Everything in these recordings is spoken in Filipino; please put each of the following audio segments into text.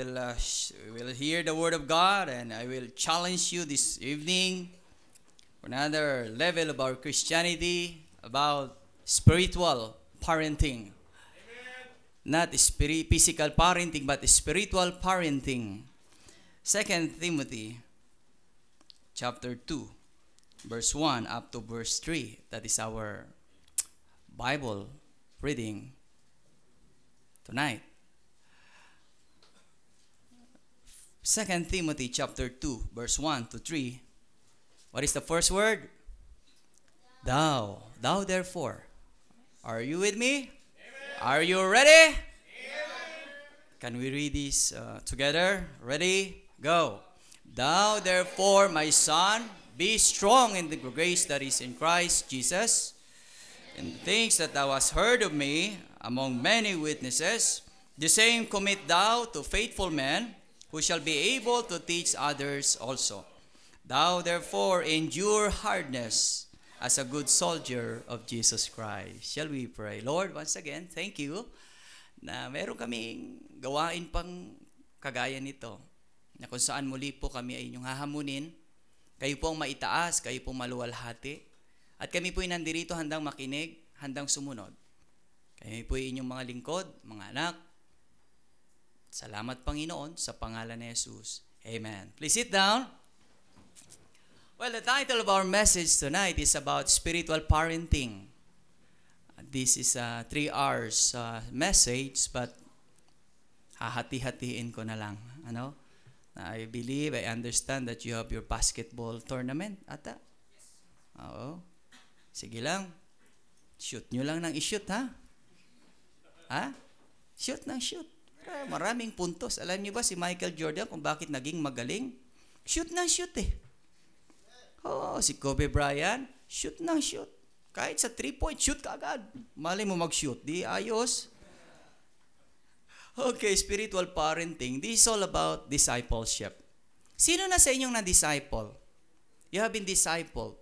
we will hear the Word of God, and I will challenge you this evening for another level of our Christianity about spiritual parenting. Not physical parenting, but spiritual parenting. 2 Timothy chapter 2, verse 1 up to verse 3. That is our Bible reading tonight. 2 Timothy chapter 2, verse 1 to 3. What is the first word? Thou. Thou therefore. Are you with me? Amen. Are you ready? Amen. Can we read this together? Ready? Go. Thou therefore, my son, be strong in the grace that is in Christ Jesus. In the things that thou hast heard of me among many witnesses, the same commit thou to faithful men, who shall be able to teach others also. Thou therefore endure hardness as a good soldier of Jesus Christ. Shall we pray? Lord, once again, thank you na meron kaming gawain pang kagaya nito, na kung saan muli po kami ay inyong hahamunin. Kayo po ang maitaas, kayo po maluwalhati, at kami po ay nandirito handang makinig, handang sumunod. Kami po ay inyong mga lingkod, mga anak. Salamat, Panginoon, sa pangalan ni Jesus. Amen. Please sit down. Well, the title of our message tonight is about spiritual parenting. This is a 3 hours message, but hahati-hatiin ko na lang. I believe, I understand that you have your basketball tournament, ata? Oo. Sige lang. Shoot nyo lang ng i-shoot, ha? Ha? Shoot ng shoot. Maraming puntos. Alam niyo ba si Michael Jordan kung bakit naging magaling? Shoot ng shoot eh. Oo, si Kobe Bryant, shoot ng shoot. Kahit sa 3-point, shoot ka agad. Mali mo mag-shoot. Di ayos. Okay, spiritual parenting. This is all about discipleship. Sino na sa inyong na-disciple? You have been discipled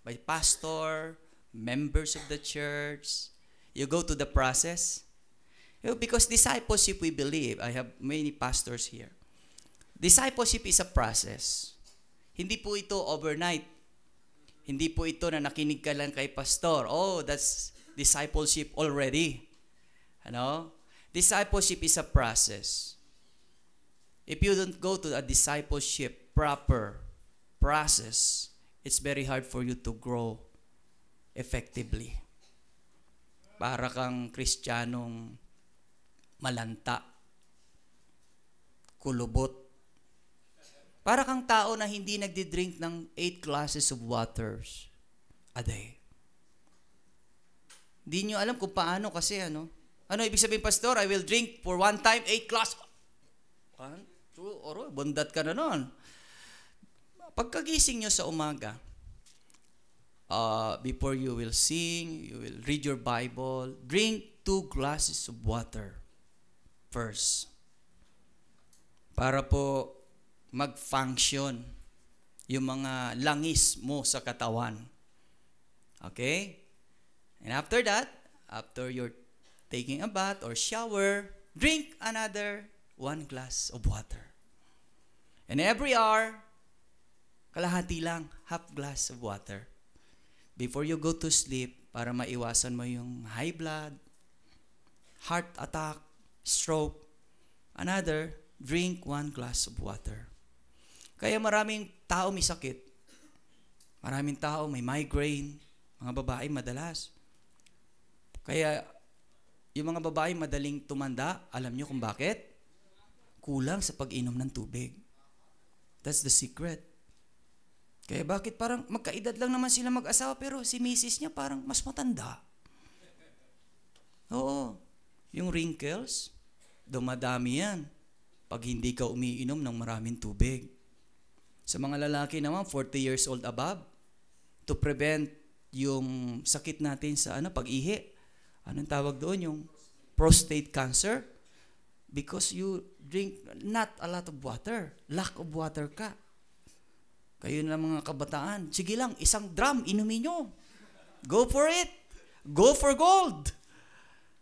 by pastor, members of the church. You go to the process. Because discipleship, we believe, I have many pastors here. Discipleship is a process. Hindi po ito overnight. Hindi po ito na nakinig ka lang kay pastor. Oh, that's discipleship already. Discipleship is a process. If you don't go to a discipleship proper process, it's very hard for you to grow effectively. Para kang Kristiyanong malanta, kulubot. Para kang tao na hindi nagdi-drink ng 8 glasses of waters a day. Hindi nyo alam kung paano kasi ano ibig sabihin, pastor? I will drink for one time 8 glasses. 1, 2, bundat ka na nun. Pagkagising nyo sa umaga, before you will sing, you will read your Bible, drink 2 glasses of water first. Para po mag-function yung mga langis mo sa katawan. Okay? And after that, after you're taking a bath or shower, drink another 1 glass of water. And every hour, kalahati lang, half glass of water. Before you go to sleep, para maiwasan mo yung high blood, heart attack, stroke, another, drink 1 glass of water. Kaya maraming tao may sakit. Maraming tao may migraine. Mga babae madalas. Kaya yung mga babae madaling tumanda, alam nyo kung bakit? Kulang sa pag-inom ng tubig. That's the secret. Kaya bakit parang magkaedad lang naman sila mag-asawa, pero si misis niya parang mas matanda. Oo. Yung wrinkles, dumadami yan pag hindi ka umiinom ng maraming tubig. Sa mga lalaki naman, 40 years old above, to prevent yung sakit natin sa pag-ihi. Anong tawag doon? Yung prostate cancer. Because you drink not a lot of water. Lack of water ka. Kayo na mga kabataan, sige lang, 1 drum, inumin nyo. Go for it. Go for gold.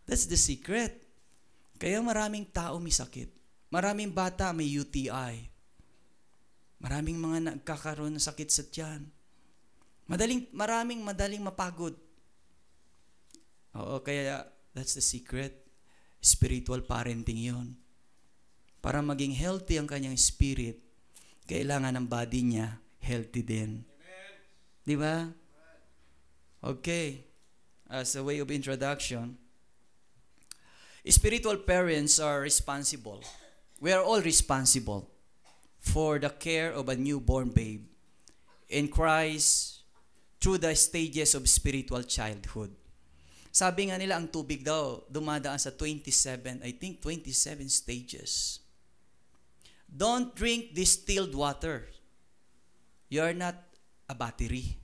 That's the secret. Kaya maraming tao may sakit. Maraming bata may UTI. Maraming mga nagkakaroon ng sakit sa tiyan. Maraming madaling mapagod. Oo, kaya that's the secret. Spiritual parenting yon. Para maging healthy ang kanyang spirit, kailangan ng body niya healthy din. Di ba? Okay. As a way of introduction, spiritual parents are responsible. We are all responsible for the care of a newborn babe in Christ through the stages of spiritual childhood. Sabi nga nila, ang tubig daw dumadaan sa 27 stages. Don't drink distilled water. You are not a battery.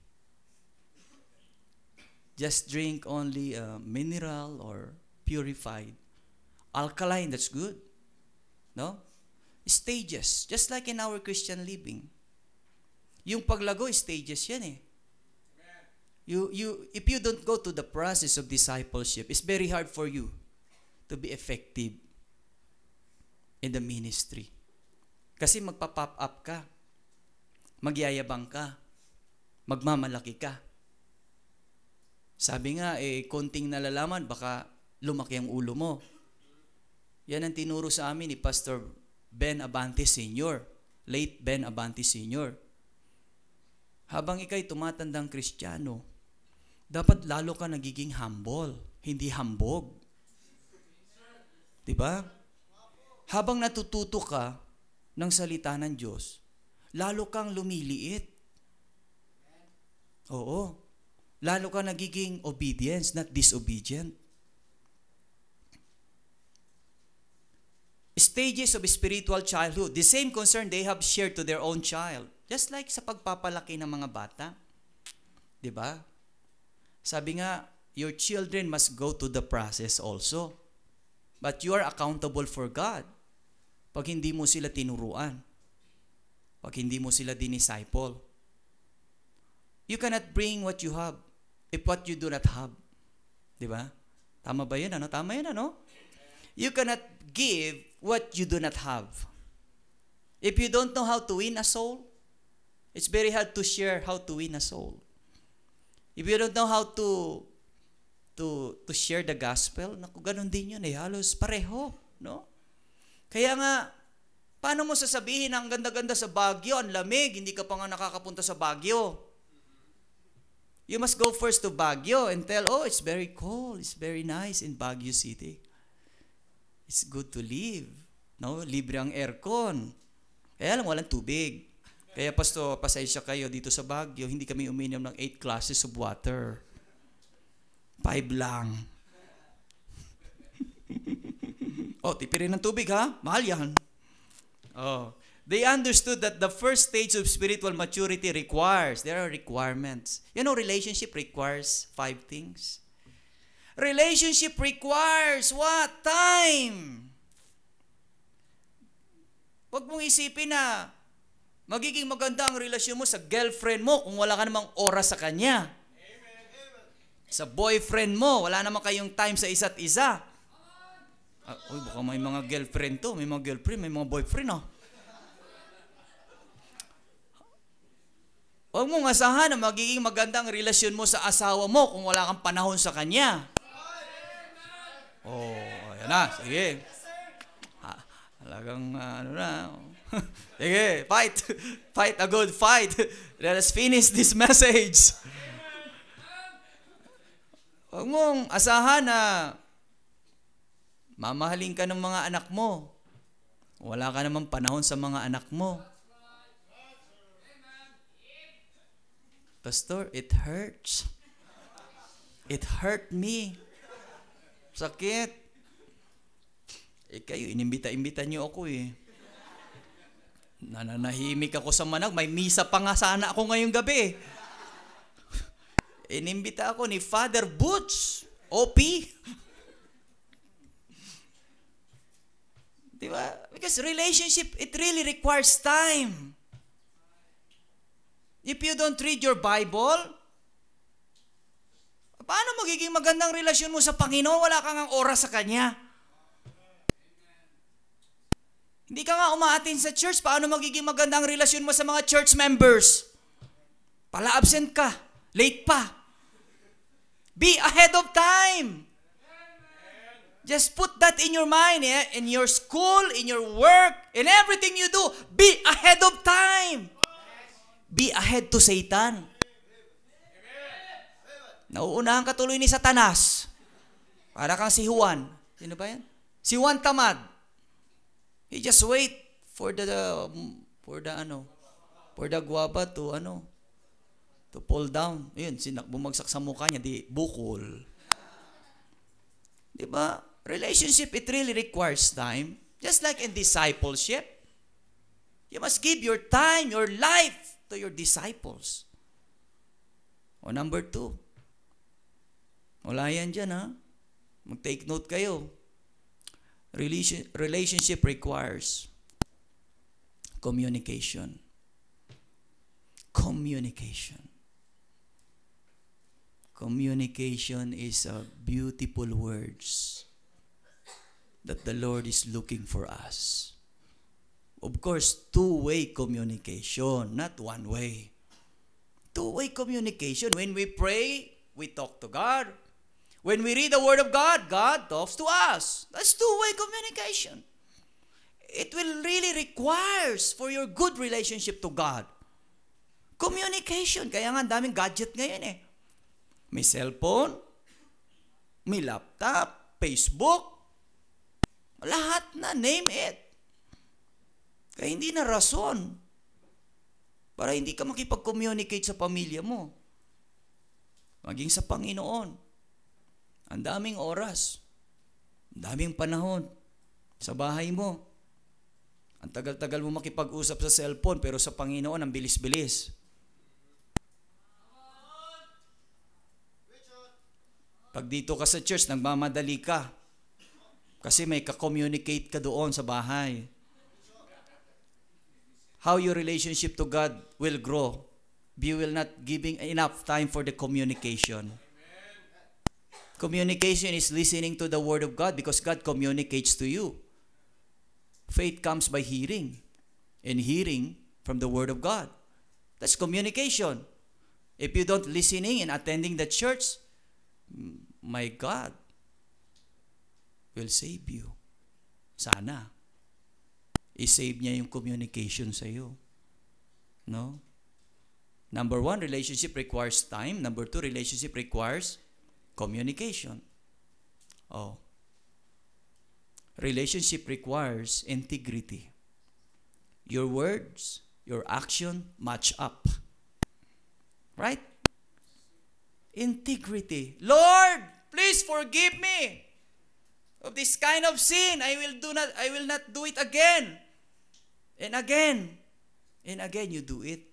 Just drink only mineral or purified. Alkaline, that's good. No? Stages. Just like in our Christian living. Yung paglago, stages yan eh. If you don't go to the process of discipleship, it's very hard for you to be effective in the ministry. Kasi magpa-pop up ka, magyayabang ka, magmamalaki ka. Sabi nga, konting nalalaman, baka lumaki ang ulo mo. Yan ang tinuro sa amin ni Pastor Ben Abante Sr., late Ben Abante Sr. Habang ikay tumatandang Kristiyano, dapat lalo ka nagiging humble, hindi hambog. Diba? Habang natututo ka ng salita ng Diyos, lalo kang lumiliit. Oo. Lalo ka nagiging obedience, not disobedient. Stages of spiritual childhood, the same concern they have shared to their own child. Just like sa pagpapalaki ng mga bata. Diba? Sabi nga, your children must go to the process also. But you are accountable for God. Pag hindi mo sila tinuruan. Pag hindi mo sila dinisciple. You cannot bring what you have if what you do not have. Diba? Tama ba yun? Ano? Tama yun, ano? You cannot give what you do not have. If you don't know how to win a soul, it's very hard to share how to win a soul. If you don't know how to share the gospel, naku, ganun din yun eh. Halos pareho, no? Kaya nga, paano mo sasabihin ang ganda-ganda sa Baguio, ang lamig, hindi ka pa nga nakakapunta sa Baguio. You must go first to Baguio and tell, oh, it's very cold, it's very nice in Baguio City. It's good to live. No? Libre ang aircon. Kaya lang, walang tubig. Kaya pasensya kayo dito sa Baguio, hindi kami uminom ng 8 glasses of water. 5 lang. Oh, tipirin ng tubig ha? Mahal yan. Oh. They understood that the first stage of spiritual maturity there are requirements. You know, relationship requires 5 things. Relationship requires what? Time. Huwag mong isipin na magiging maganda ang relasyon mo sa girlfriend mo kung wala ka namang oras sa kanya. Sa boyfriend mo, wala naman kayong time sa isa't isa. Uy, baka may mga girlfriend to. May mga girlfriend, may mga boyfriend, oh. Huwag mong asahan na magiging magandang relasyon mo sa asawa mo kung wala kang panahon sa kanya. Oh, ayan na. Sige. Talagang, ano na. Sige, fight. Fight a good fight. Let us finish this message. Huwag mong asahan na mamahalin ka ng mga anak mo. Wala ka namang panahon sa mga anak mo. Pastor, it hurts. It hurt me. Sakit. Kayo, inimbita-imbita niyo ako eh. Nananahimik ako sa manag. May misa pa nga sana ako ngayong gabi. Inimbita ako ni Father Butch. OP. Diba? Because relationship, it really requires time. If you don't read your Bible, paano magiging magandang relasyon mo sa Panginoon? Wala kang oras sa Kanya. Hindi ka nga umaatin sa church, paano magiging maganda ang relasyon mo sa mga church members? Pala-absent ka, late pa. Be ahead of time. Just put that in your mind, in your school, in your work, in everything you do. Be ahead of time. Be ahead to Satan. Nauunahan ka tuloy ni Satanas. Para kang si Juan. Sino ba yan? Si Juan Tamad. He just wait for the guava to fall down. Ayun, bumagsak sa mukha niya, di bukol. Di ba? Relationship, it really requires time. Just like in discipleship. You must give your time, your life to your disciples. O number 2. Wala yan dyan, ha? Mag-take note kayo. Relationship requires communication. Communication. Communication is a beautiful words that the Lord is looking for us. Of course, two-way communication, not one way. Two-way communication. When we pray, we talk to God. When we read the Word of God, God talks to us. That's two-way communication. It will really requires for your good relationship to God. Communication. Kaya nga, daming gadget ngayon eh. May cellphone, may laptop, Facebook, lahat na, name it. Kaya hindi na rason para hindi ka makipag-communicate sa pamilya mo. Maging sa Panginoon. Ang daming oras, ang daming panahon sa bahay mo. Ang tagal-tagal mo makipag-usap sa cellphone, pero sa Panginoon, ang bilis-bilis. Pag dito ka sa church, nagmamadali ka. Kasi may ka-communicate ka doon sa bahay. How your relationship to God will grow. You will not giving enough time for the communication. Communication is listening to the Word of God because God communicates to you. Faith comes by hearing. And hearing from the Word of God. That's communication. If you don't listening and attending the church, my God will save you. Sana. I-save niya yung communication sa iyo. No? Number 1, relationship requires time. Number 2, relationship requires communication. Oh. Relationship requires integrity. Your words, your action match up. Right? Integrity. Lord, please forgive me of this kind of sin. I will not do it again. And again. And again you do it.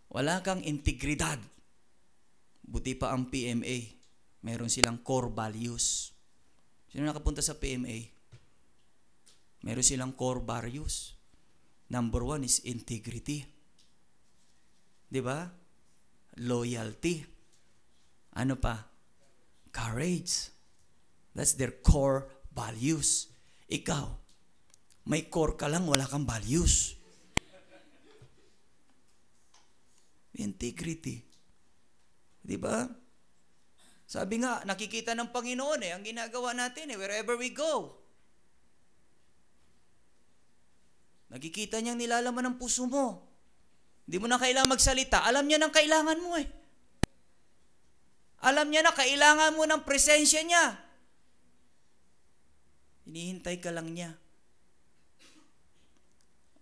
Wala kang integridad. Buti pa ang PMA. Meron silang core values. Sino nakapunta sa PMA? Meron silang core values. Number 1 is integrity. Di ba? Loyalty. Ano pa? Courage. That's their core values. Ikaw, may core ka lang, wala kang values. Integrity. Di ba? Sabi nga, nakikita ng Panginoon ang ginagawa natin wherever we go. Nakikita niyang nilalaman ng puso mo. Hindi mo na kailangan magsalita. Alam niya ng kailangan mo Alam niya na kailangan mo ng presensya niya. Hinihintay ka lang niya.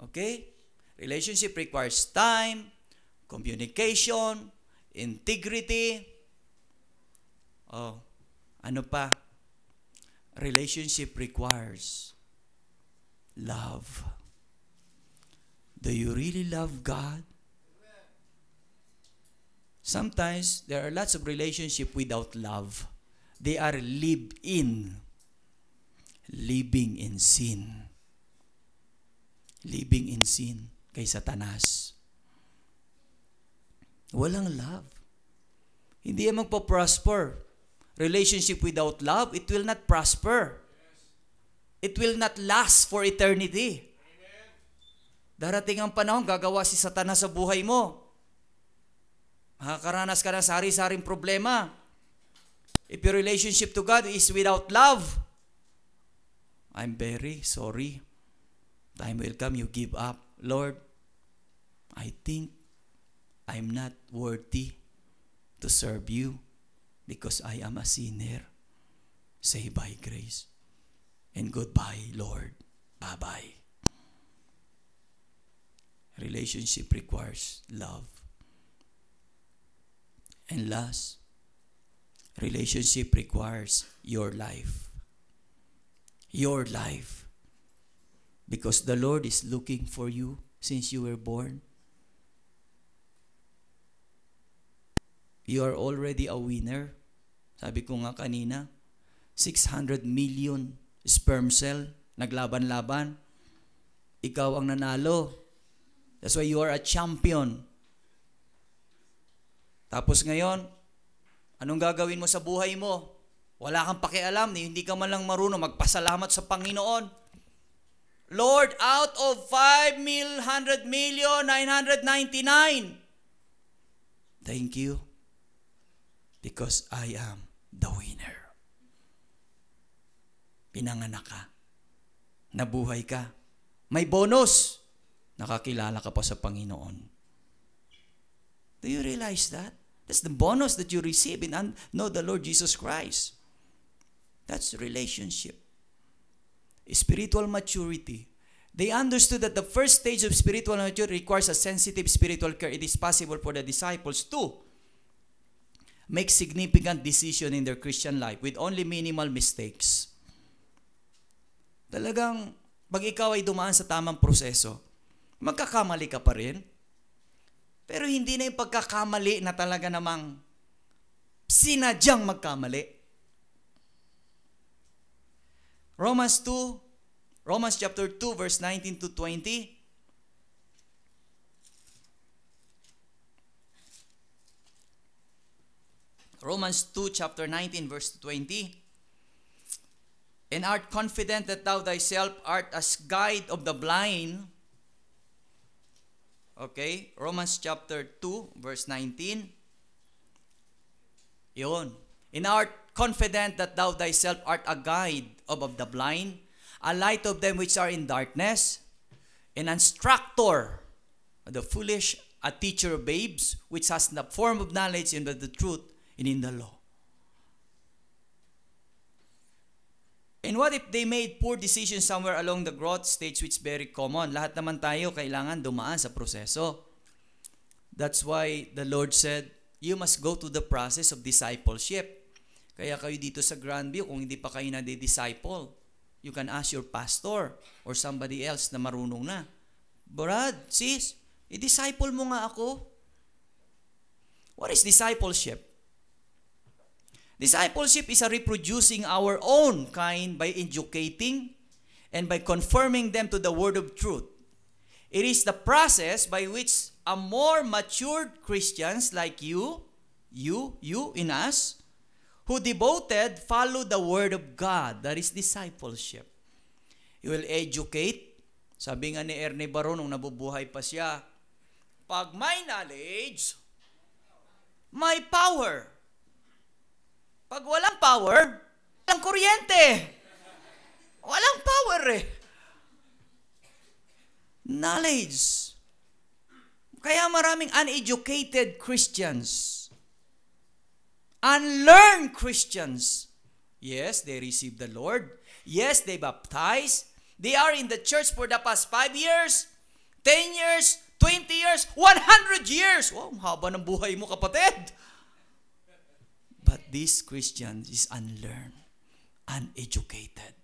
Okay? Relationship requires time, communication, integrity. Oh, ano pa? Relationship requires love. Do you really love God? Sometimes there are lots of relationships without love. They are living in sin. Living in sin kay Satanas. Walang love. Hindi yan magpo-prosper. Relationship without love, it will not prosper. It will not last for eternity. Darating ang panahon, gagawa si Satanas sa buhay mo. Makakaranas ka ng sari-saring problema. If your relationship to God is without love, I'm very sorry. Time will come, you give up. Lord, I think I'm not worthy to serve you because I am a sinner. Say by grace. And goodbye, Lord. Bye-bye. Relationship requires love. And last, relationship requires your life. Your life. Because the Lord is looking for you since you were born. You are already a winner. Sabi ko nga kanina, 600 million sperm cell, naglaban-laban. Ikaw ang nanalo. That's why you are a champion. Tapos ngayon, anong gagawin mo sa buhay mo? Wala kang pakialam, hindi ka man lang marunong magpasalamat sa Panginoon. Lord, out of 5,100,999, thank you because I am the winner. Pinanganak ka. Nabuhay ka. May bonus. Nakakilala ka pa sa Panginoon. Do you realize that? That's the bonus that you receive in know the Lord Jesus Christ. That's relationship. Spiritual maturity. They understood that the first stage of spiritual maturity requires a sensitive spiritual care. It is possible for the disciples to make significant decisions in their Christian life with only minimal mistakes. Talagang, pag ikaw ay dumaan sa tamang proseso, magkakamali ka pa rin. Pero hindi na yung pagkakamali na talaga namang sinadyang magkamali. Romans chapter 2, verse 19 to 20. Romans 2, chapter 19, verse 20. And art confident that thou thyself art as guide of the blind. Okay, Romans chapter 2, verse 19. Yun. And art confident that thou thyself art a guide of the blind, a light of them which are in darkness, an instructor of the foolish, a teacher of babes, which has the form of knowledge in the truth and in the law. And what if they made poor decisions somewhere along the growth stage, which is very common? Lahat naman tayo kailangan dumaan sa proseso. That's why the Lord said, you must go to the process of discipleship. Kaya kayo dito sa Grandview, kung hindi pa kayo na-disciple, you can ask your pastor or somebody else na marunong na. Brad, sis, i-disciple mo nga ako. What is discipleship? Discipleship is a reproducing our own kind by educating and by confirming them to the word of truth. It is the process by which a more matured Christians like you in us, who devoted, follow the word of God. That is discipleship. You will educate. Sabi nga ni Ernie Baron nung nabubuhay pa siya, pag may knowledge, may power. Pag walang power, walang kuryente. Walang power eh. Knowledge. Kaya maraming uneducated Christians. Unlearned Christians. Yes, they receive the Lord. Yes, they baptize. They are in the church for the past 5 years, 10 years, 20 years, 100 years. Wow, haba ng buhay mo, kapatid. But this Christian is unlearned, uneducated.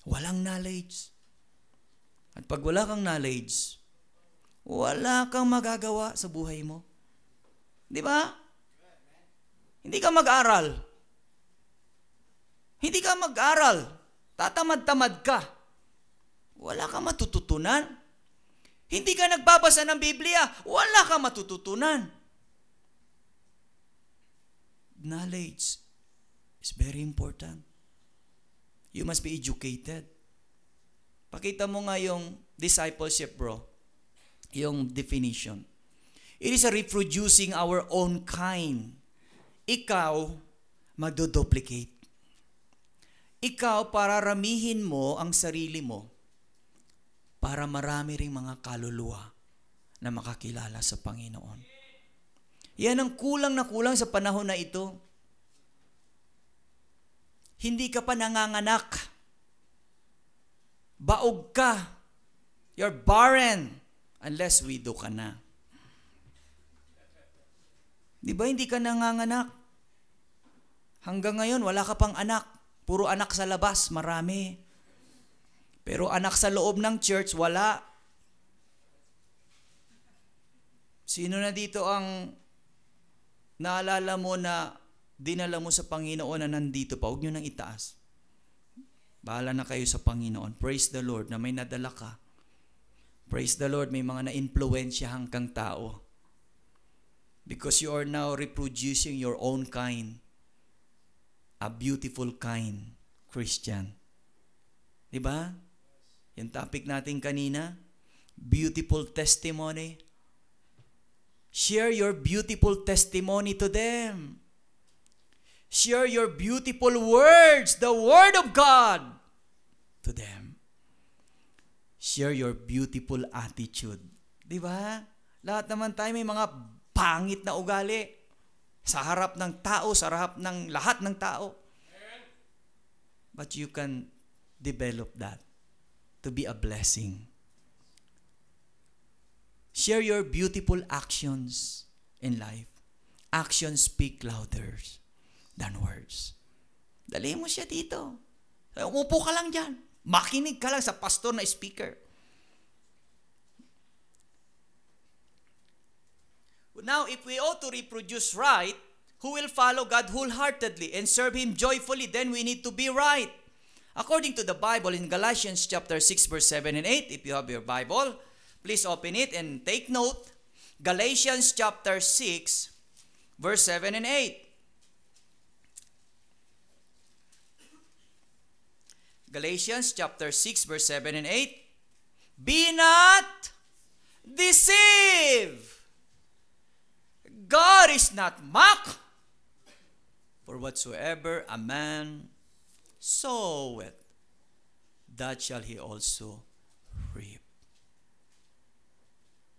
Walang knowledge. At pag wala kang knowledge, wala kang magagawa sa buhay mo. Di ba? Hindi ka mag-aral. Hindi ka mag-aral. Tatamad-tamad ka. Wala kang matututunan. Hindi ka nagbabasa ng Biblia. Wala kang matututunan. Knowledge is very important. You must be educated. Pakita mo nga yung discipleship, bro. Yung definition. It is a reproducing our own kind. Ikaw, magdoduplicate. Ikaw, pararamihin mo ang sarili mo para marami ring mga kaluluwa na makakilala sa Panginoon. Yan ang kulang na kulang sa panahon na ito. Hindi ka pa nanganganak. Baog ka. You're barren unless widow ka na. Di ba hindi ka nanganganak? Hanggang ngayon, wala ka pang anak. Puro anak sa labas, marami. Pero anak sa loob ng church, wala. Sino na dito ang naalala mo na dinala mo sa Panginoon na nandito pa? Huwag nyo nang itaas. Bahala na kayo sa Panginoon. Praise the Lord na may nadala ka. Praise the Lord, may mga na-influensyahan kang tao. Because you are now reproducing your own kind. A beautiful kind Christian. Diba? Yung topic natin kanina, beautiful testimony. Share your beautiful testimony to them. Share your beautiful words, the Word of God, to them. Share your beautiful attitude. Diba? Lahat naman tayo may mga pangit na ugali. Sa harap ng tao, sa harap ng lahat ng tao. But you can develop that to be a blessing. Share your beautiful actions in life. Actions speak louder than words. Dali mo siya dito. Umupo ka lang dyan. Makinig ka lang sa pastor na speaker. Now, if we ought to reproduce right, who will follow God wholeheartedly and serve Him joyfully, then we need to be right. According to the Bible in Galatians chapter 6, verse 7 and 8, if you have your Bible, please open it and take note. Galatians chapter 6, verse 7 and 8. Galatians chapter 6, verse 7 and 8. Be not deceived. God is not mocked. For whatsoever a man soweth, that shall he also reap.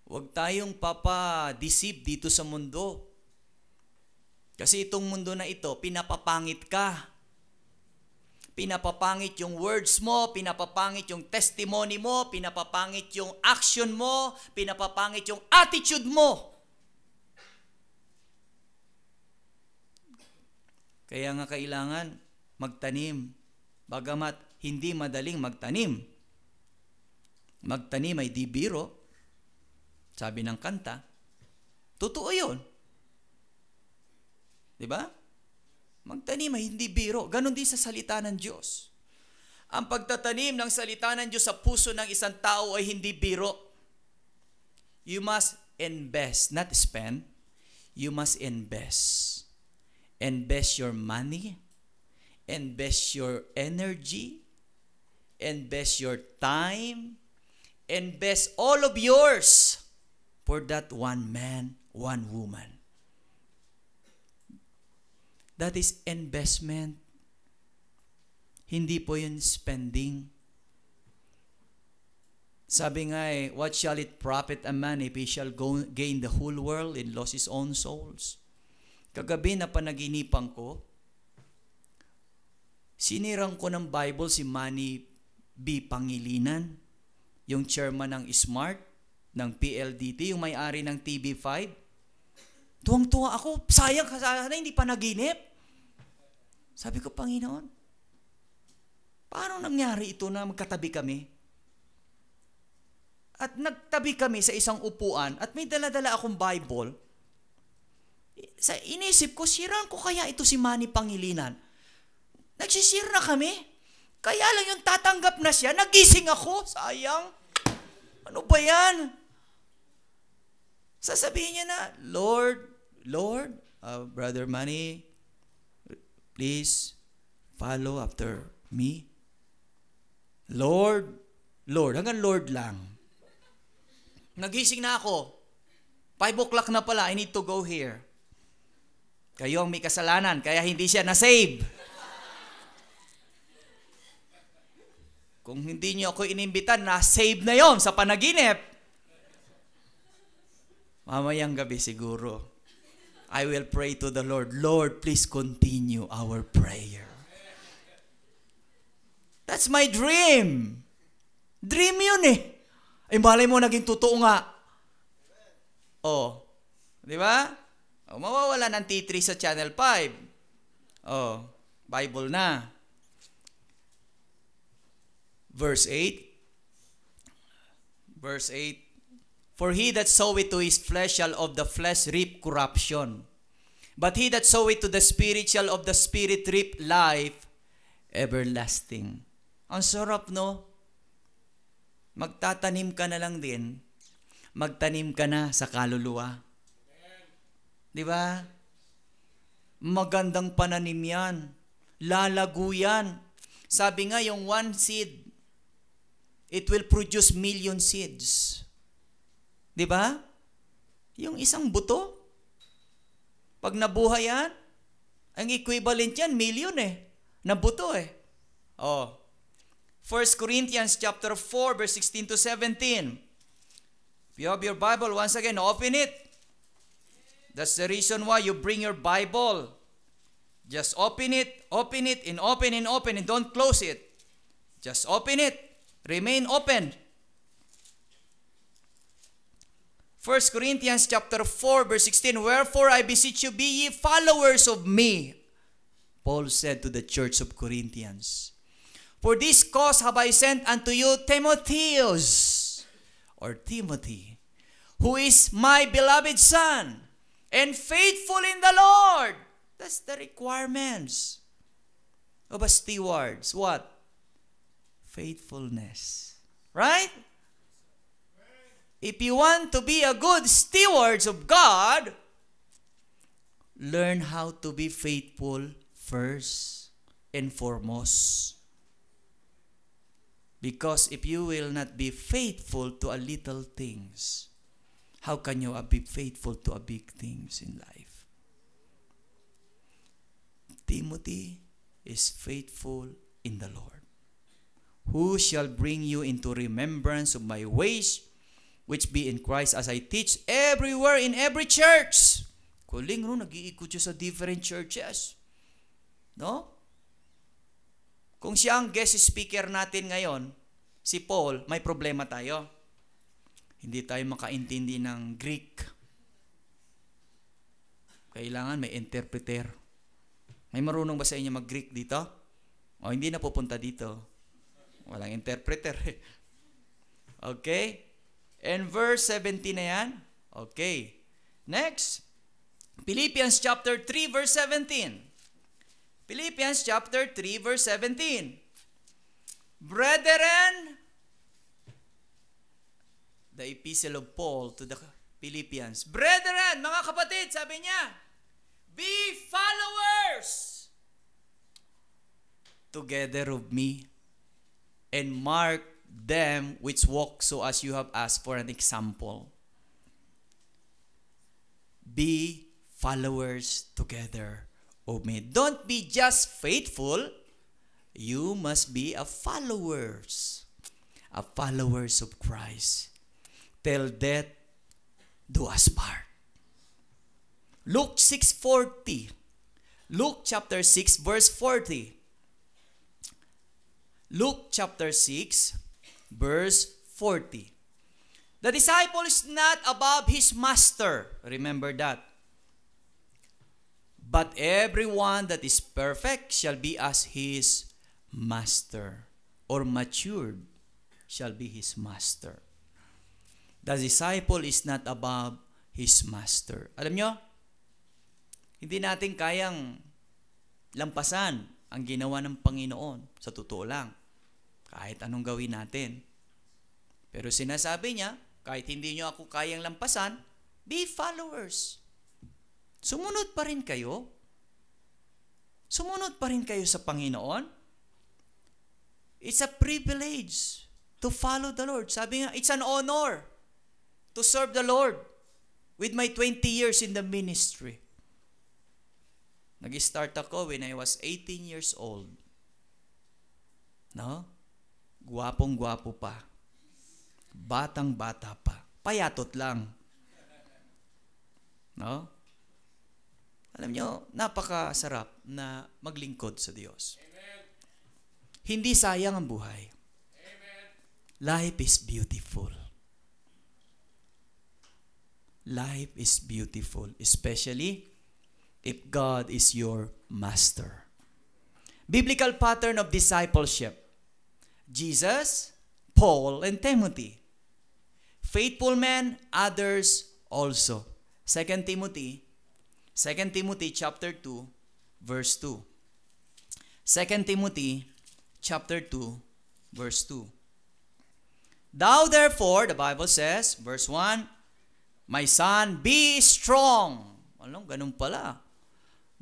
Huwag tayong papadeceive dito sa mundo. Kasi itong mundo na ito, pinapapangit ka. Pinapapangit yung words mo, pinapapangit yung testimony mo, pinapapangit yung action mo, pinapapangit yung attitude mo. Kaya nga kailangan magtanim. Bagamat hindi madaling magtanim. Magtanim ay di biro. Sabi ng kanta. Totoo yun. Diba? Magtanim ay hindi biro. Ganon din sa salita ng Diyos. Ang pagtatanim ng salita ng Diyos sa puso ng isang tao ay hindi biro. You must invest, not spend. You must invest. Invest your money, invest your energy, invest your time, invest all of yours for that one man, one woman. That is investment. Hindi po yun spending. Sabi nga what shall it profit a man if he shall gain the whole world and lose his own souls? Kagabi na panaginipan ko, sinirang ko ng Bible si Manny B. Pangilinan, yung chairman ng SMART, ng PLDT, yung may-ari ng TV5. Tuwang-tuwa ako, sayang sana hindi pa naginip. Sabi ko, Panginoon, paano nangyari ito na magkatabi kami? At nagtabi kami sa isang upuan at may dala-dala akong Bible. Sa inisip ko, siraan ko kaya ito si Manny Pangilinan. Nagsisira na kami. Kaya lang yung tatanggap na siya, nagising ako. Sayang. Ano ba yan? Sasabihin niya na, Lord, Brother Manny, please follow after me. Lord, Lord, hanggang Lord lang. Nagising na ako. 5 o'clock na pala, I need to go here. Kayo ang may kasalanan, kaya hindi siya na-save. Kung hindi niyo ako inimbitan, na-save na yon sa panaginip. Mamayang gabi siguro, I will pray to the Lord, Lord, please continue our prayer. That's my dream. Dream yun eh. Ay, malay mo, naging totoo nga. Oh, di ba? Oh, mawawala ng T3 sa Channel 5. Oh, Bible na. Verse 8. Verse 8. For he that soweth to his flesh shall of the flesh reap corruption. But he that soweth to the Spirit shall of the Spirit reap life everlasting. Ang sarap, no? Magtatanim ka na lang din. Magtanim ka na sa kaluluwa. Di ba? Magandang pananim yan. Lalago yan. Sabi nga, yung one seed, it will produce million seeds. Di ba? Yung isang buto, pag nabuhay yan, ang equivalent yan, million eh. Na buto eh. Oh. 1 Corinthians chapter 4, verse 16 to 17. If you have your Bible, once again, open it. That's the reason why you bring your Bible. Just open it, and open, and don't close it. Just open it. Remain open. 1 Corinthians chapter 4, verse 16. Wherefore I beseech you, be ye followers of me, Paul said to the church of Corinthians. For this cause have I sent unto you Timotheus, or Timothy, who is my beloved son, and faithful in the Lord. That's the requirements of a steward. What? Faithfulness. Right? If you want to be a good steward of God, learn how to be faithful first and foremost. Because if you will not be faithful to a little things, how can you be faithful to a big things in life? Timothy is faithful in the Lord. Who shall bring you into remembrance of my ways, which be in Christ, as I teach everywhere in every church? Kuling no, nag-iikot siya sa different churches. No? Kung siya ang guest speaker natin ngayon, si Paul, may problema tayo. Hindi tayo makaintindi ng Greek. Kailangan may interpreter. May marunong ba sa inyo mag-Greek dito? O hindi na pupunta dito. Walang interpreter. Okay? And verse 17 na yan. Okay. Next. Philippians chapter 3 verse 17. Philippians chapter 3 verse 17. Brethren, the epistle of Paul to the Philippians. Brethren, mga kapatid, sabi niya, be followers together of me, and mark them which walk so as you have asked for an example. Be followers together of me. Don't be just faithful. You must be a followers of Christ. Till death do us part. Luke 6:40. Luke chapter 6 verse 40. Luke chapter 6 verse 40. The disciple is not above his master. Remember that. But everyone that is perfect shall be as his master, or matured shall be his master. The disciple is not above his master. Alam nyo, hindi natin kayang lampasan ang ginawa ng Panginoon. Sa totoo lang, kahit anong gawin natin. Pero sinasabi niya, kahit hindi nyo ako kayang lampasan, be followers. Sumunod pa rin kayo. Sumunod pa rin kayo sa Panginoon. It's a privilege to follow the Lord. Sabi nga, it's an honor to serve the Lord with my 20 years in the ministry. Nag-start ako when I was 18 years old. No? Gwapong-gwapo pa. Batang-bata pa. Payatot lang. No? Alam nyo, napakasarap na maglingkod sa Diyos. Amen. Hindi sayang ang buhay. Amen. Life is beautiful. Life is beautiful, especially if God is your master. Biblical pattern of discipleship. Jesus, Paul, and Timothy. Faithful men, others also. 2 Timothy chapter 2, verse 2. 2 Timothy chapter 2, verse 2. Thou therefore, the Bible says, verse 1, my son, be strong. Alam, ganun pala.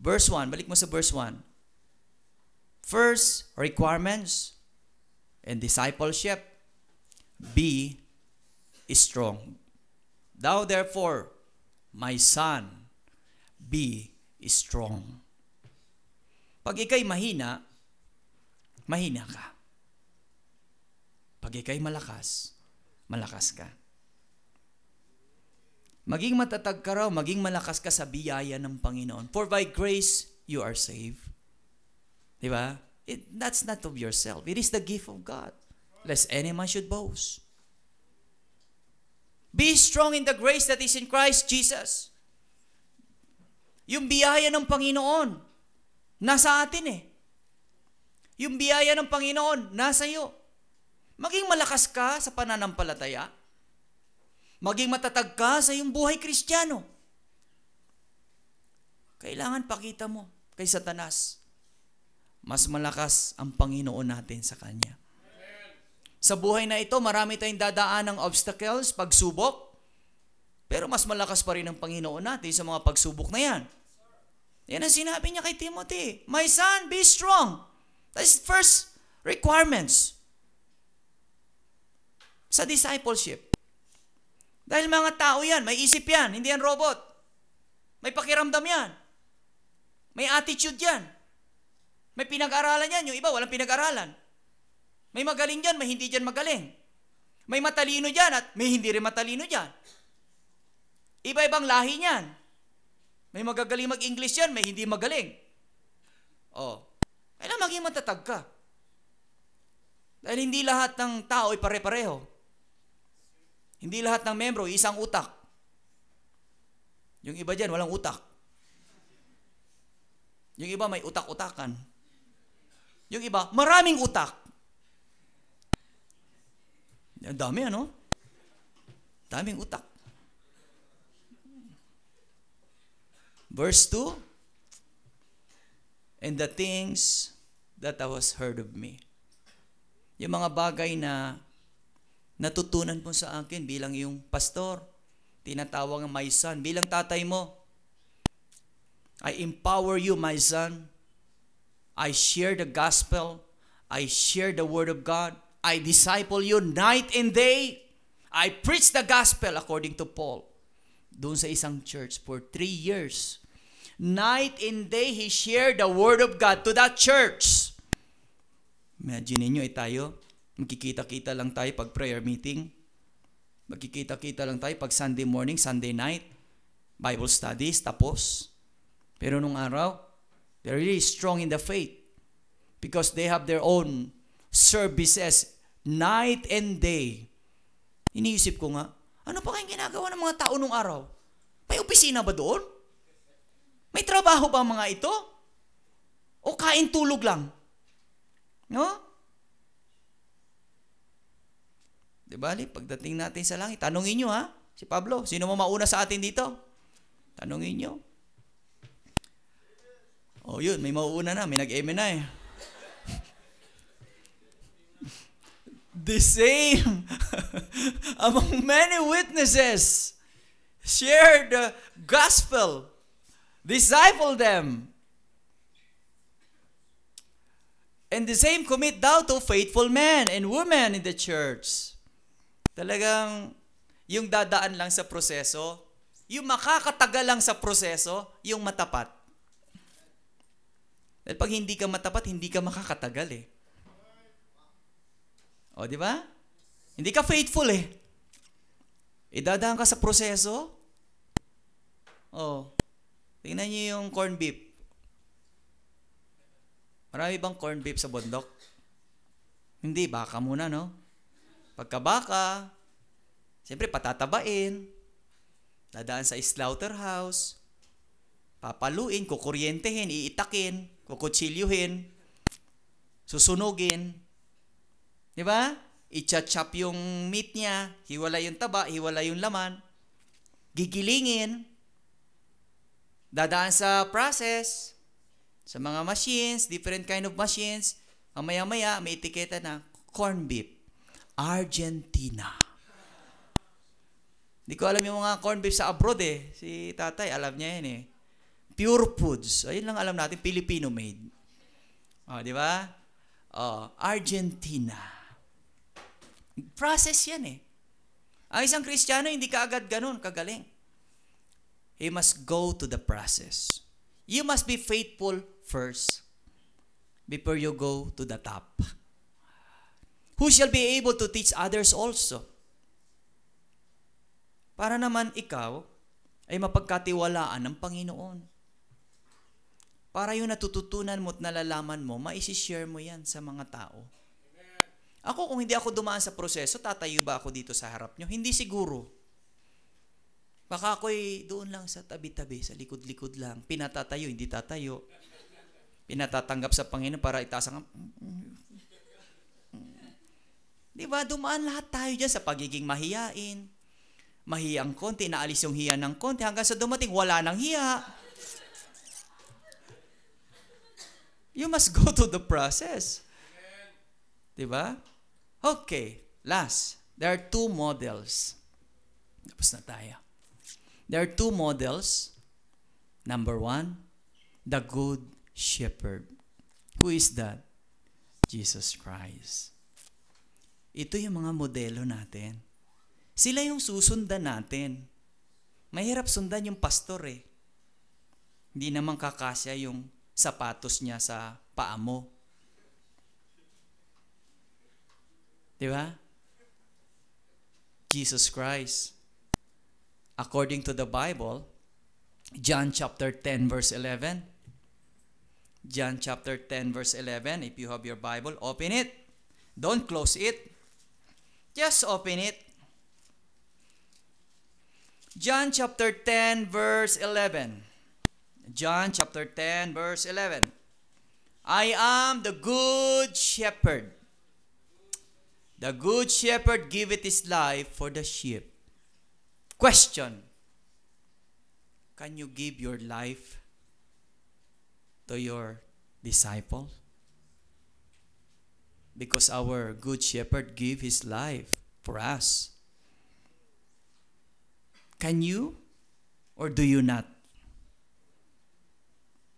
Verse 1, balik mo sa verse 1. First, requirements and discipleship. Be strong. Thou therefore, my son, be strong. Pag ikay mahina, mahina ka. Pag ikay malakas, malakas ka. Maging matatag ka raw, maging malakas ka sa biyaya ng Panginoon. For by grace, you are saved. Diba? That's not of yourself. It is the gift of God. Lest any man should boast. Be strong in the grace that is in Christ Jesus. Yung biyaya ng Panginoon, nasa atin eh. Yung biyaya ng Panginoon, nasa iyo. Maging malakas ka sa pananampalataya. Maging matatag ka sa iyong buhay Kristiyano. Kailangan pakita mo kay Satanas, mas malakas ang Panginoon natin sa Kanya. Sa buhay na ito, marami tayong dadaan ng obstacles, pagsubok, pero mas malakas pa rin ang Panginoon natin sa mga pagsubok na yan. Yan ang sinabi niya kay Timothy. My son, be strong. That's first requirements sa discipleship. Dahil mga tao yan, may isip yan, hindi yan robot. May pakiramdam yan. May attitude yan. May pinag-aralan yan. Yung iba, walang pinag-aralan. May magaling dyan, may hindi dyan magaling. May matalino dyan at may hindi rin matalino dyan. Iba-ibang lahi niyan. May magagaling mag-English yan, may hindi magaling. Kailangan maging matatag ka. Dahil hindi lahat ng tao ay pare-pareho. Hindi lahat ng membro isang utak. Yung iba dyan, walang utak. Yung iba may utak-utakan. Yung iba, maraming utak. Ang dami, ano? Daming utak. Verse 2, and the things that thou hast heard of me. Yung mga bagay na natutunan mo sa akin bilang yung pastor, tinatawag ng my son, bilang tatay mo. I empower you, my son. I share the gospel. I share the word of God. I disciple you night and day. I preach the gospel according to Paul. Doon sa isang church for 3 years. Night and day, he shared the word of God to that church. Imagine niyo tayo, magkikita-kita lang tayo pag prayer meeting. Magkikita-kita lang tayo pag Sunday morning, Sunday night, Bible studies, tapos. Pero nung araw, they're really strong in the faith because they have their own services night and day. Iniisip ko nga, ano pa kayong ginagawa ng mga tao nung araw? May opisina ba doon? May trabaho ba mga ito? O kain tulog lang? No? Diba? Pagdating natin sa langit, tanungin nyo ha? Si Pablo, sino mo mauna sa atin dito? Tanungin nyo. Yun, may mauuna na, may nag-amen na eh. The same among many witnesses share the gospel, disciple them, And the same commit thou to faithful men and women in the church. Talagang yung dadaan lang sa proseso, yung makakatagal lang sa proseso, yung matapat. Dahil pag hindi ka matapat, hindi ka makakatagal eh. O, di ba? Hindi ka faithful eh. Idadaan ka sa proseso. O, tingnan niyo yung corn beef. Marami bang corn beef sa bundok? Hindi, baka muna, no? Pagka baka, siyempre patatabain, dadaan sa slaughterhouse, papaluin, kukuryentehin, iitakin, kukutsilyuhin, susunugin. Di ba? I-chop yung meat niya, hiwala yung taba, hiwala yung laman, gigilingin, dadaan sa process, sa mga machines, different kind of machines, mamaya-maya may etiketa na corn beef, Argentina. Hindi ko alam yung mga corn beef sa abroad eh. Si tatay, alam niya yan eh. Pure Foods. Ayun lang alam natin, Filipino made. Oh, di ba? Oh, Argentina. Process yan eh. Ang isang Kristiyano, hindi ka agad ganun, kagaling. He must go to the process. You must be faithful first before you go to the top. Who shall be able to teach others also? Para naman ikaw ay mapagkatiwalaan ng Panginoon. Para yung natututunan mo at nalalaman mo, maisishare mo yan sa mga tao. Ako, kung hindi ako dumaan sa proseso, tatayo ba ako dito sa harap nyo? Hindi siguro. Baka ako'y doon lang sa tabi-tabi, sa likod-likod lang. Pinatatayo, hindi tatayo. Pinatatanggap sa Panginoon para itaas ang... Di ba? Dumaan lahat tayo dyan sa pagiging mahiyain. Mahiyang konti, naalis yung hiya ng konti, hanggang sa dumating, wala nang hiya. You must go to the process. Di ba? Okay, last. There are two models. Tapos na tayo. There are two models. Number one, the good shepherd. Who is that? Jesus Christ. Ito yung mga modelo natin. Sila yung susundan natin. Mahirap sundan yung pastor eh. Hindi naman kakasya yung sapatos niya sa paa mo. Di ba? Jesus Christ. According to the Bible, John chapter 10 verse 11. John chapter 10 verse 11. If you have your Bible, open it. Don't close it. Just open it. John chapter 10 verse 11. John chapter 10 verse 11. I am the good shepherd. The good shepherd giveth his life for the sheep. Question. Can you give your life to your disciple? Because our good shepherd gave his life for us. Can you or do you not?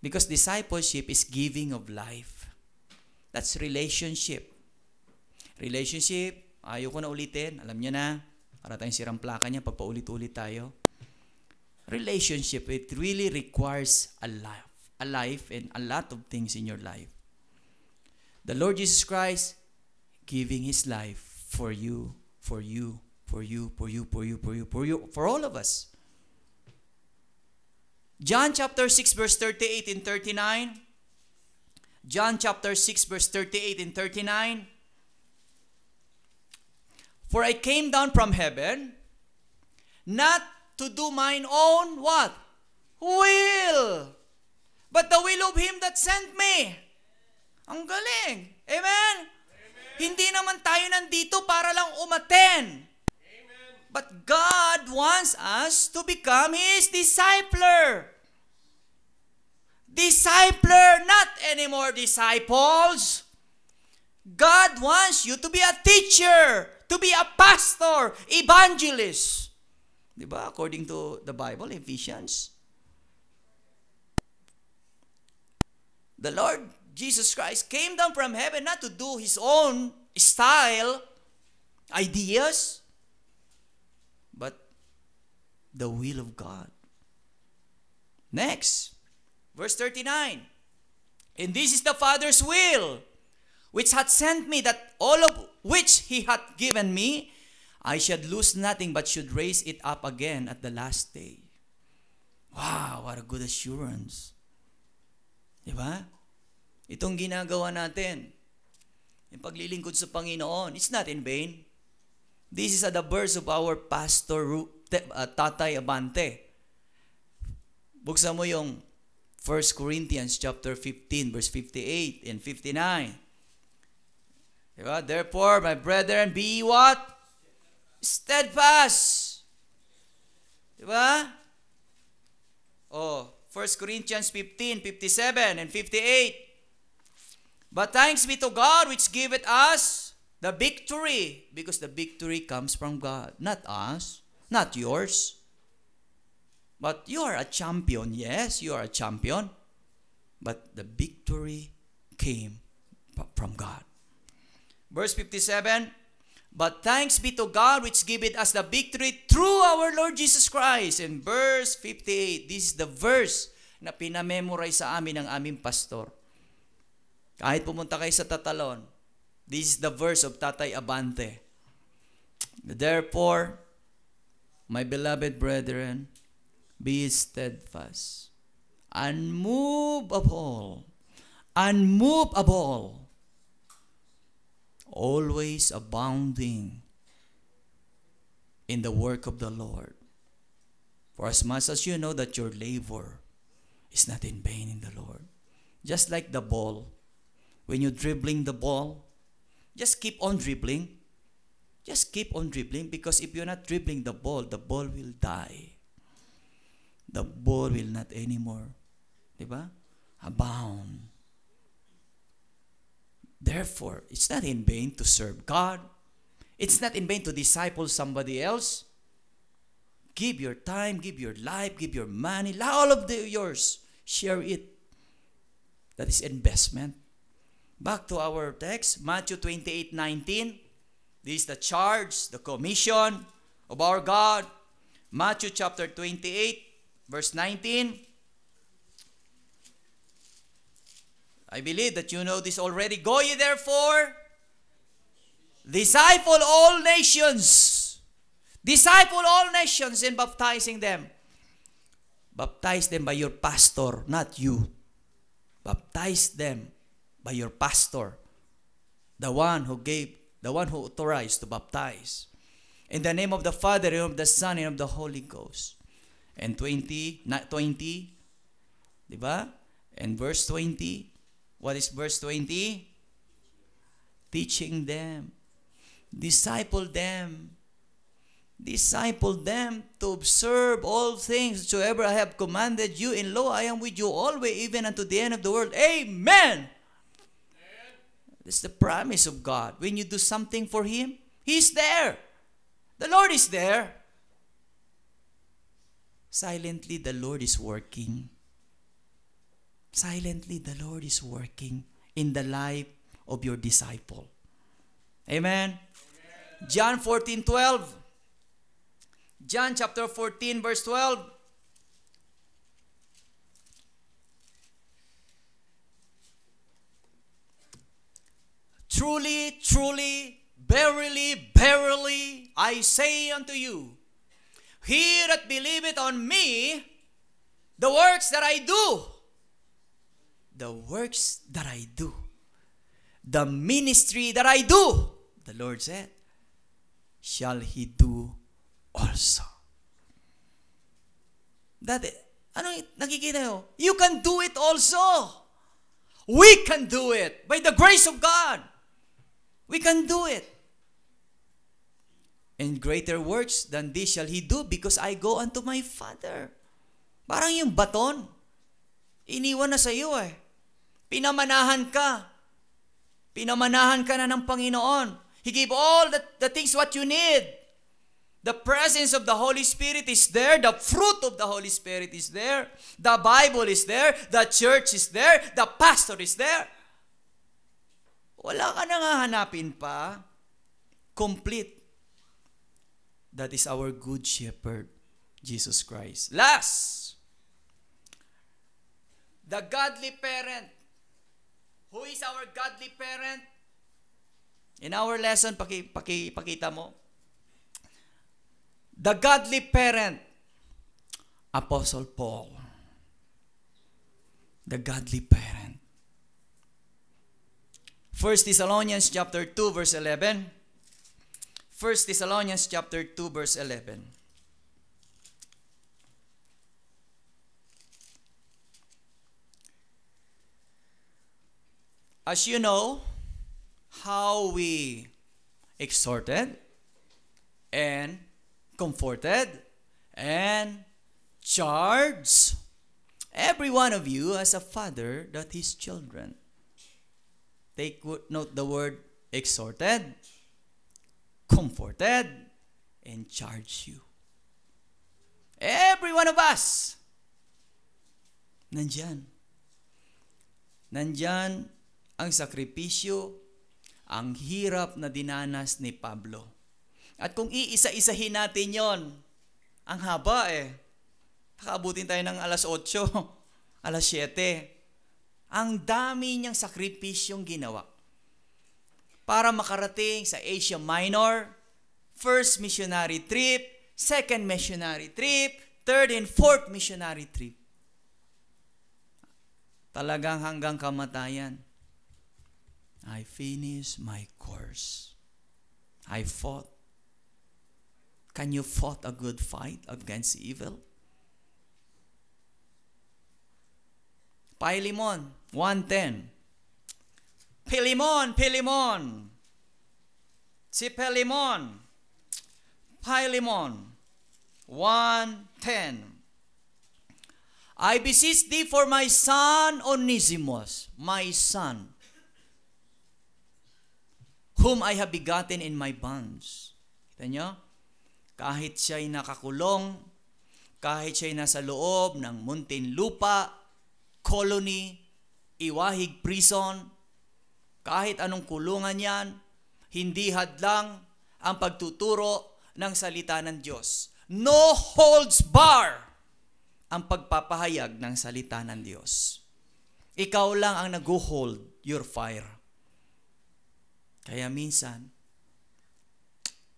Because discipleship is giving of life. That's relationship. Relationship, ayaw ko na ulitin. Alam niyo na, para tayong sirang plaka niya, pagpaulit-ulit tayo. Relationship, it really requires a life and a lot of things in your life. The Lord Jesus Christ giving His life for you, for you, for you, for you, for you, for you, for you, for all of us. John chapter 6 verse 38 and 39. John chapter 6 verse 38 and 39. For I came down from heaven, not to do mine own, what? Will. But the will of Him that sent me. Ang galing. Amen? Amen. Hindi naman tayo nandito para lang umaten. Amen. But God wants us to become His discipler. Discipler, not anymore disciples. God wants you to be a teacher, to be a pastor, evangelist. Diba? According to the Bible, Ephesians. The Lord Jesus Christ came down from heaven not to do His own style, ideas, but the will of God. Next, verse 39. And this is the Father's will, which hath sent me, that all of which He hath given me, I should lose nothing, but should raise it up again at the last day. Wow, what a good assurance. Diba? Itong ginagawa natin, yung paglilingkod sa Panginoon, it's not in vain. This is the verse of our pastor, Tatay Abante. Buksan mo yung 1 Corinthians chapter 15, verse 58 and 59. Diba? Therefore, my brethren, be what? Steadfast. Diba? Oh, 1 Corinthians 15, 57 and 58. But thanks be to God which giveth us the victory, because the victory comes from God, not us, not yours. But you are a champion. Yes, you are a champion. But the victory came from God. Verse 57, but thanks be to God which giveth us the victory through our Lord Jesus Christ. And verse 58, this is the verse na pinamemorize sa amin ng aming pastor. Kahit pumunta kayo sa Tatalon, this is the verse of Tatay Abante. Therefore, my beloved brethren, be steadfast, unmovable, always abounding in the work of the Lord. For as much as you know that your labor is not in vain in the Lord. Just like the ball, when you're dribbling the ball, just keep on dribbling. Just keep on dribbling, because if you're not dribbling the ball will die. The ball will not anymore, diba? Abound. Therefore, it's not in vain to serve God. It's not in vain to disciple somebody else. Give your time, give your life, give your money, all of yours. Share it. That is investment. Back to our text, Matthew 28:19. This is the charge, the commission of our God. Matthew chapter 28, verse 19. I believe that you know this already. Go ye therefore, disciple all nations. Disciple all nations and baptizing them. Baptize them by your pastor, not you. Baptize them by your pastor, the one who authorized to baptize. In the name of the Father, and of the Son, and of the Holy Ghost. And 20, diba? And verse 20, what is verse 20? Teaching them, disciple them to observe all things whatsoever I have commanded you, and lo, I am with you always, even unto the end of the world. Amen. This is the promise of God. When you do something for Him, He's there. The Lord is there. Silently, the Lord is working. Silently, the Lord is working in the life of your disciple. Amen. Amen. John 14:12. John chapter 14, verse 12. Truly, truly, verily, verily, I say unto you, he that believeth on me, the works that I do, the ministry that I do, the Lord said, shall he do also. Dati, nakikita nyo? You can do it also. We can do it by the grace of God. We can do it. And greater works than this shall he do, because I go unto my Father. Parang yung baton, iniwan na sa iyo eh. Pinamanahan ka. Pinamanahan ka na ng Panginoon. He gave all the things what you need. The presence of the Holy Spirit is there. The fruit of the Holy Spirit is there. The Bible is there. The church is there. The pastor is there. Wala ka nang hahanapin pa. Complete. That is our good shepherd, Jesus Christ. Last, the godly parent. Who is our godly parent? In our lesson, pakita mo. The godly parent, Apostle Paul. The godly parent. 1 Thessalonians chapter 2 verse 11. 1 Thessalonians chapter 2 verse 11. As you know, how we exhorted and comforted and charged every one of you as a father that his children. Take note the word exhorted, comforted, and charged you. Every one of us. Nandyan. Nandyan ang sakripisyo, ang hirap na dinanas ni Pablo. At kung iisa-isahin natin yon, ang haba Nakaabutin tayo ng alas 8, alas 7. Ang dami niyang sakripisyong ginawa para makarating sa Asia Minor, first missionary trip, second missionary trip, third and fourth missionary trip. Talagang hanggang kamatayan. I finished my course. I fought. Can you fight a good fight against evil? Philemon 1:10. Philemon. Si Philemon 1:10. I beseech thee for my son Onesimus, my son, whom I have begotten in my bonds. Kita nyo? Kahit siya'y nakakulong, kahit siya'y nasa loob ng Muntinlupa, colony, Iwahig prison, kahit anong kulungan yan, hindi hadlang ang pagtuturo ng salita ng Diyos. No holds bar ang pagpapahayag ng salita ng Diyos. Ikaw lang ang nag-hold your fire. Kaya minsan,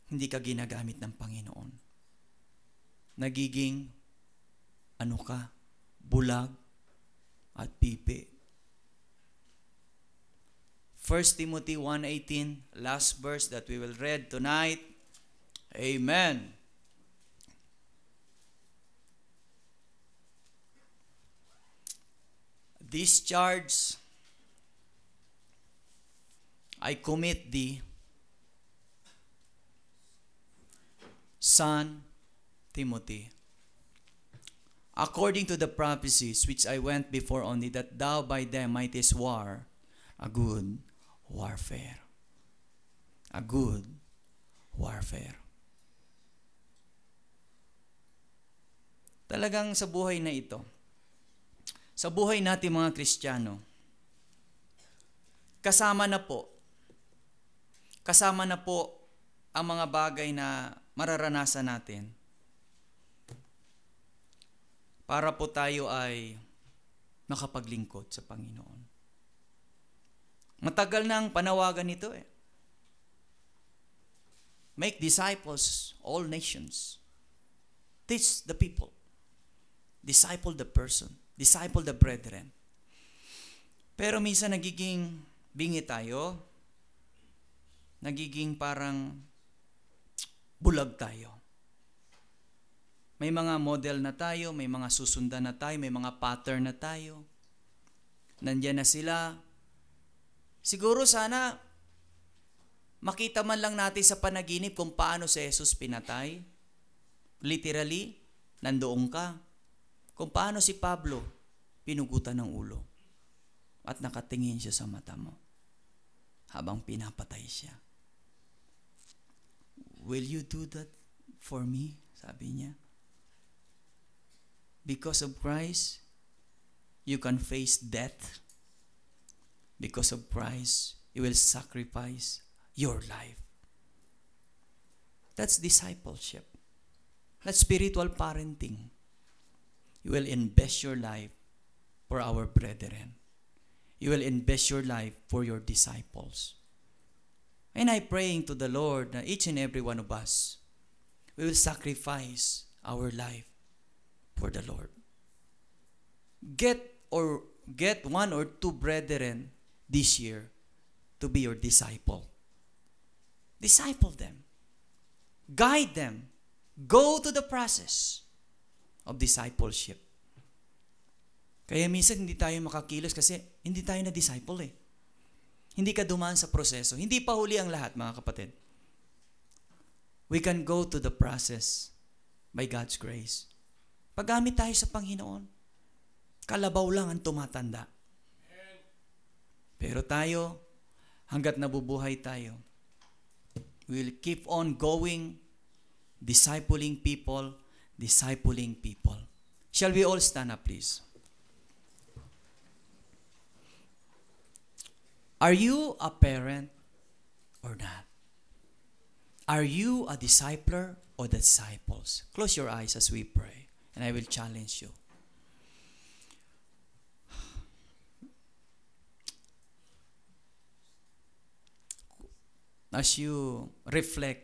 hindi ka ginagamit ng Panginoon. Nagiging, bulag at pipi. 1 Timothy 1:18, last verse that we will read tonight. Amen. This charge I commit thee, son Timothy, according to the prophecies which I went before on thee, that thou by them mightest war a good warfare. A good warfare. Talagang sa buhay na ito, sa buhay natin mga Kristiyano, kasama na po ang mga bagay na mararanasan natin para po tayo ay makapaglingkod sa Panginoon. Matagal na ang panawagan nito Make disciples, all nations. Teach the people. Disciple the person. Disciple the brethren. Pero minsan nagiging bingi tayo. Nagiging parang bulag tayo. May mga model na tayo, may mga susundan na tayo, may mga pattern na tayo. Nandiyan na sila. Siguro sana makita man lang natin sa panaginip kung paano si Jesus pinatay. Literally, nandoon ka. Kung paano si Pablo pinugutan ng ulo at nakatingin siya sa mata mo habang pinapatay siya. Will you do that for me? Sabi niya. Because of Christ, you can face death. Because of Christ, you will sacrifice your life. That's discipleship. That's spiritual parenting. You will invest your life for our brethren. You will invest your life for your disciples. And I'm praying to the Lord that each and every one of us, we will sacrifice our life for the Lord. Get one or two brethren this year to be your disciple. Disciple them. Guide them. Go to the process of discipleship. Kaya minsan hindi tayo makakilos kasi hindi tayo na-disciple eh. Hindi ka dumaan sa proseso. Hindi pa huli ang lahat, mga kapatid. We can go to the process by God's grace. Paggamit tayo sa Panginoon, kalabaw lang ang tumatanda. Pero tayo, hanggat nabubuhay tayo, we will keep on going, discipling people. Shall we all stand up, please? Are you a parent or not? Are you a discipler or the disciples? Close your eyes as we pray, and I will challenge you. As you reflect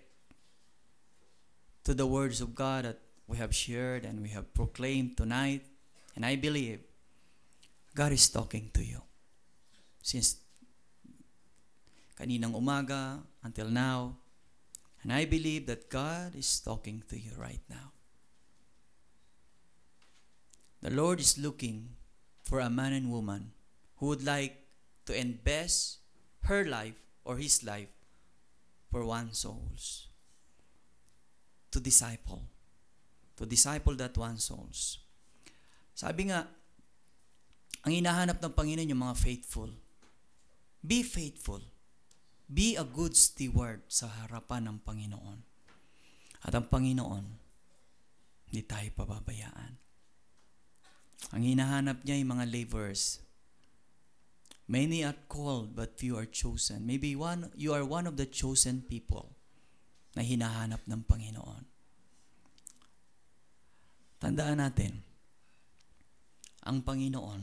to the words of God that we have shared and we have proclaimed tonight, and I believe God is talking to you. Since kaninang umaga until now, and I believe that God is talking to you right now. The Lord is looking for a man and woman who would like to invest her life or his life for one souls. To disciple that one souls. Sabi nga, ang hinahanap ng Panginoon yung mga faithful. Be faithful. Be a good steward sa harapan ng Panginoon. At ang Panginoon, hindi tayo pababayaan. Ang hinahanap niya yung mga laborers. Many are called, but few are chosen. Maybe you are one of the chosen people na hinahanap ng Panginoon. Tandaan natin, ang Panginoon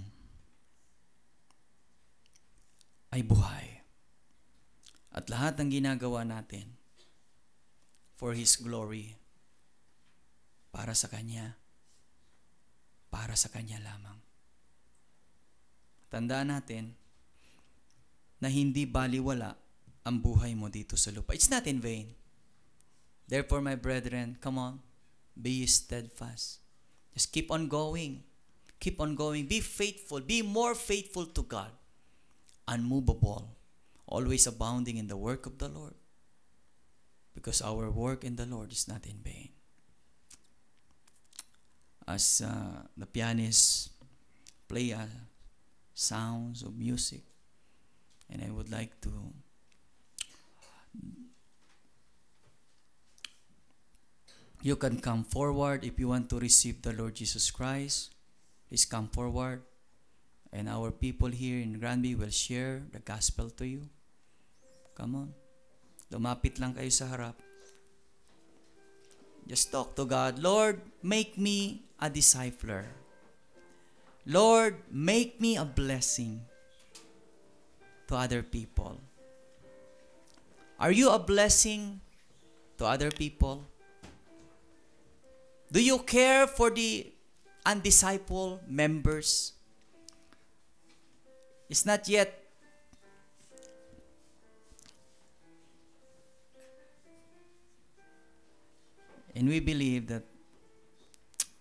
ay buhay. At lahat ng ginagawa natin for His glory, para sa Kanya lamang. Tandaan natin na hindi baliwala ang buhay mo dito sa lupa. It's not in vain. Therefore, my brethren, come on, be steadfast. Just keep on going. Keep on going. Be faithful. Be more faithful to God. Unmovable. Always abounding in the work of the Lord. Because our work in the Lord is not in vain. As the pianists play sounds of music, and I would like to you can come forward if you want to receive the Lord Jesus Christ. Please come forward, and our people here in Granby will share the gospel to you. Come on. Lumapit lang kayo sa harap. Just talk to God. Lord, make me a discipler. Lord, make me a blessing to other people. Are you a blessing to other people? Do you care for the undiscipled members? It's not yet and we believe that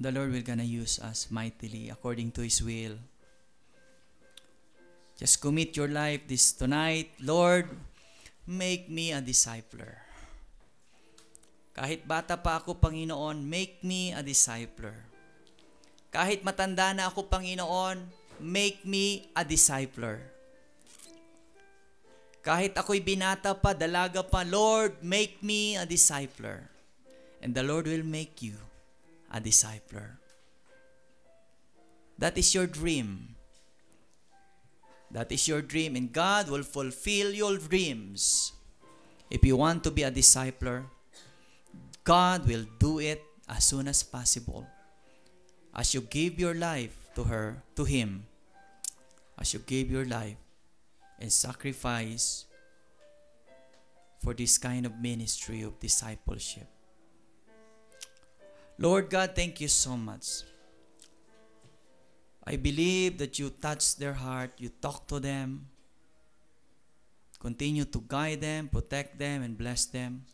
the Lord will gonna use us mightily according to His will. Just commit your life this tonight. Lord, make me a discipler. Kahit bata pa ako, Panginoon, make me a discipler. Kahit matanda na ako, Panginoon, make me a discipler. Kahit ako'y binata pa, dalaga pa, Lord, make me a discipler. And the Lord will make you a discipler. That is your dream. That is your dream, and God will fulfill your dreams. If you want to be a discipler, God will do it as soon as possible. As you give your life to her, to Him, as you give your life and sacrifice for this kind of ministry of discipleship. Lord God, thank you so much. I believe that you touch their heart, you talk to them, continue to guide them, protect them, and bless them.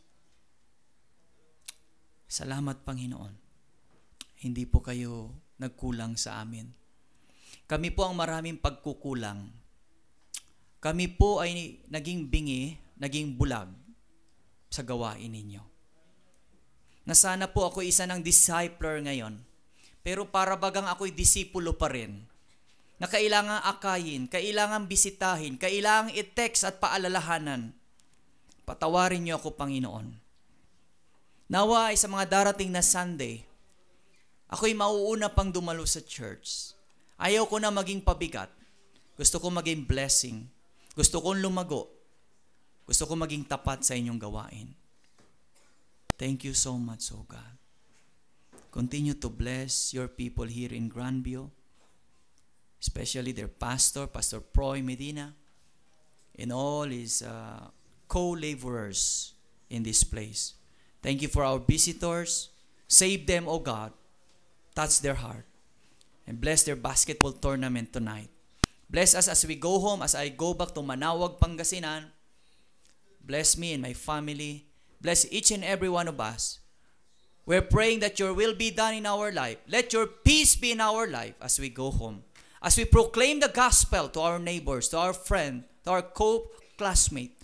Salamat, Panginoon. Hindi po kayo nagkulang sa amin. Kami po ang maraming pagkukulang. Kami po ay naging bingi, naging bulag sa gawain ninyo. Na sana po ako isa ng discipler ngayon, pero para bagang ako'y disipulo pa rin, na kailangang akayin, kailangang bisitahin, kailangang i-text at paalalahanan. Patawarin niyo ako, Panginoon. Nawa ay sa mga darating na Sunday, ako'y mauuna pang dumalo sa church. Ayaw ko na maging pabigat. Gusto ko maging blessing. Gusto kong lumago. Gusto ko maging tapat sa inyong gawain. Thank you so much, O God. Continue to bless your people here in Grandview, especially their pastor, Pastor Proy Medina, and all his co-laborers in this place. Thank you for our visitors. Save them, O God. Touch their heart. And bless their basketball tournament tonight. Bless us as we go home, as I go back to Manawag, Pangasinan. Bless me and my family. Bless each and every one of us. We're praying that your will be done in our life. Let your peace be in our life as we go home. As we proclaim the gospel to our neighbors, to our friend, to our co-classmate,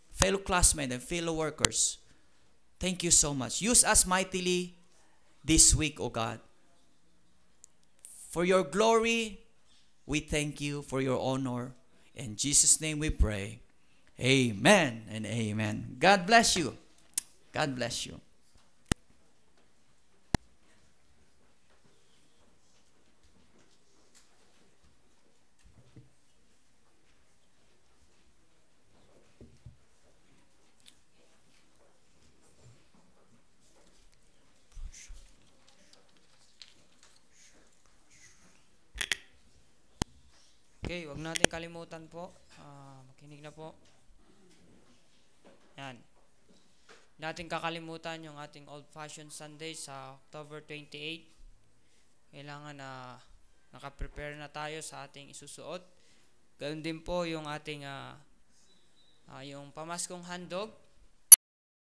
fellow classmate, and fellow workers. Thank you so much. Use us mightily this week, O God. For your glory, we thank you. For your honor. In Jesus' name we pray. Amen and amen. God bless you. God bless you. Okay, wag natin kalimutan po. Makinig na po. Yan. Natin kakalimutan yung ating old-fashioned Sunday sa October 28. Kailangan na nakaprepare na tayo sa ating isusuot. Ganoon din po yung ating yung pamaskong handog.